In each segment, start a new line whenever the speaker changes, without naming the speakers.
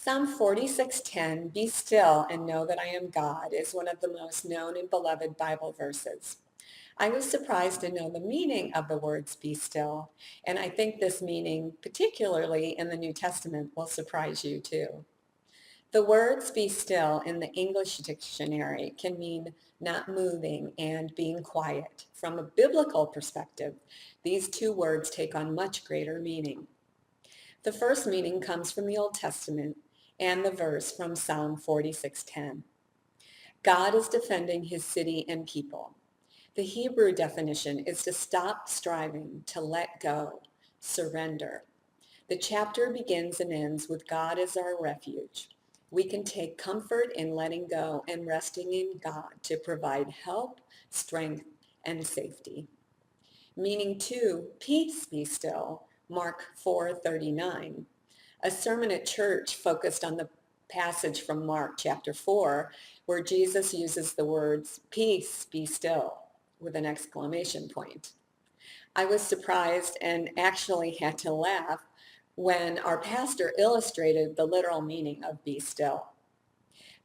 Psalm 46:10, "Be still and know that I am God," is one of the most known and beloved Bible verses. I was surprised to know the meaning of the words "be still," and I think this meaning, particularly in the New Testament, will surprise you too. The words "be still" in the English dictionary can mean not moving and being quiet. From a biblical perspective, these two words take on much greater meaning. The first meaning comes from the Old Testament and the verse from Psalm 46:10. God is defending his city and people. The Hebrew definition is to stop striving, to let go, surrender. The chapter begins and ends with God as our refuge. We can take comfort in letting go and resting in God to provide help, strength, and safety. Meaning two, peace be still, Mark 4:39. A sermon at church focused on the passage from Mark chapter 4, where Jesus uses the words, "Peace be still," with an exclamation point. I was surprised and actually had to laugh when our pastor illustrated the literal meaning of "be still."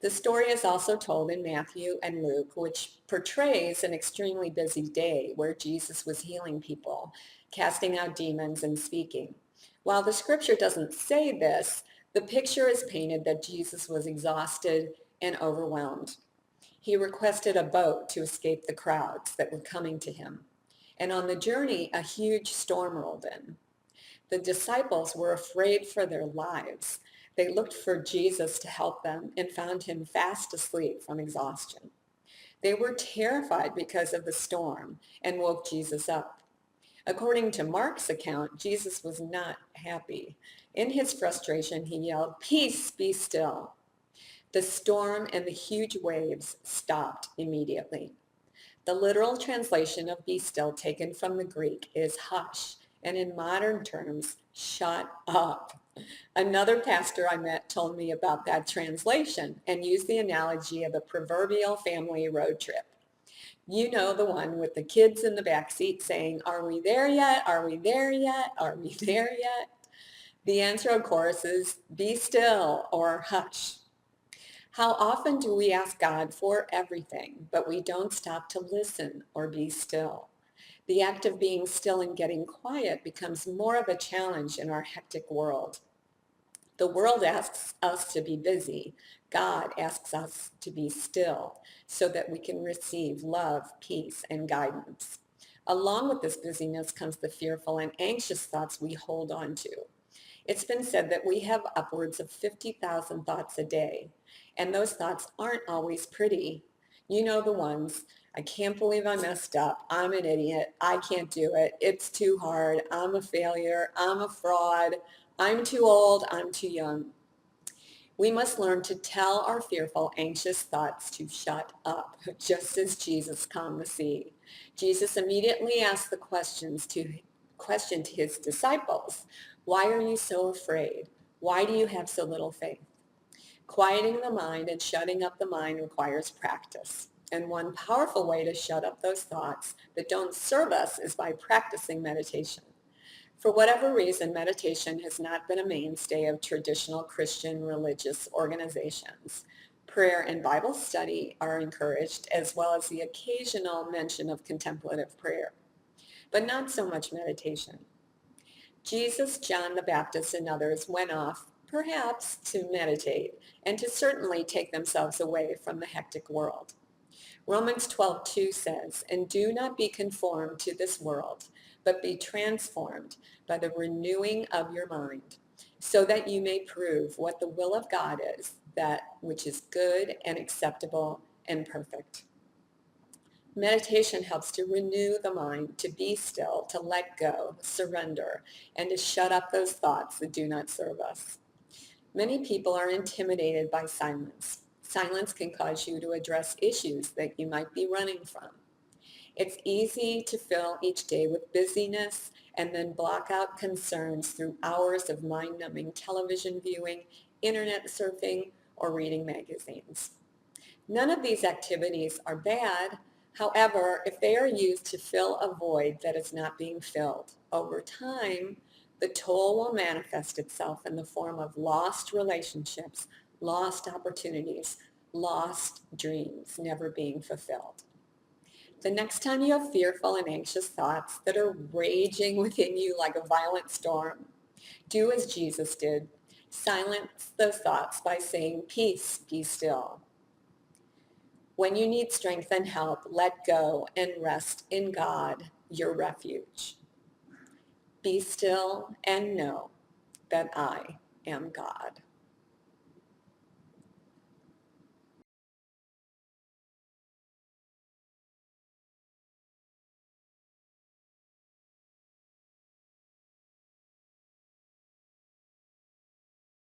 The story is also told in Matthew and Luke, which portrays an extremely busy day where Jesus was healing people, casting out demons, and speaking. While the scripture doesn't say this, the picture is painted that Jesus was exhausted and overwhelmed. He requested a boat to escape the crowds that were coming to him. And on the journey, a huge storm rolled in. The disciples were afraid for their lives. They looked for Jesus to help them and found him fast asleep from exhaustion. They were terrified because of the storm and woke Jesus up. According to Mark's account, Jesus was not happy. In his frustration, he yelled, "Peace, be still." The storm and the huge waves stopped immediately. The literal translation of "be still" taken from the Greek is hush, and in modern terms, shut up. Another pastor I met told me about that translation and used the analogy of a proverbial family road trip. You know, the one with the kids in the back seat saying, "Are we there yet? Are we there yet? Are we there yet?" The answer, of course, is "be still" or "hush." How often do we ask God for everything, but we don't stop to listen or be still? The act of being still and getting quiet becomes more of a challenge in our hectic world. The world asks us to be busy. God asks us to be still so that we can receive love, peace, and guidance. Along with this busyness comes the fearful and anxious thoughts we hold on to. It's been said that we have upwards of 50,000 thoughts a day, and those thoughts aren't always pretty. You know the ones: "I can't believe I messed up. I'm an idiot. I can't do it. It's too hard. I'm a failure. I'm a fraud. I'm too old. I'm too young." We must learn to tell our fearful, anxious thoughts to shut up, just as Jesus calmed the sea. Jesus immediately asked the question to his disciples: "Why are you so afraid? Why do you have so little faith?" Quieting the mind and shutting up the mind requires practice. And one powerful way to shut up those thoughts that don't serve us is by practicing meditation. For whatever reason, meditation has not been a mainstay of traditional Christian religious organizations. Prayer and Bible study are encouraged, as well as the occasional mention of contemplative prayer, but not so much meditation. Jesus, John the Baptist, and others went off, perhaps to meditate, and to certainly take themselves away from the hectic world. Romans 12:2 says, "And do not be conformed to this world, but be transformed by the renewing of your mind, so that you may prove what the will of God is, that which is good and acceptable and perfect." Meditation helps to renew the mind, to be still, to let go, surrender, and to shut up those thoughts that do not serve us. Many people are intimidated by silence. Silence can cause you to address issues that you might be running from. It's easy to fill each day with busyness and then block out concerns through hours of mind-numbing television viewing, internet surfing, or reading magazines. None of these activities are bad. However, if they are used to fill a void that is not being filled, over time, The toll will manifest itself in the form of lost relationships, lost opportunities, lost dreams never being fulfilled. The next time you have fearful and anxious thoughts that are raging within you like a violent storm, do as Jesus did. Silence those thoughts by saying, "Peace, be still." When you need strength and help, let go and rest in God, your refuge. Be still and know that I am God.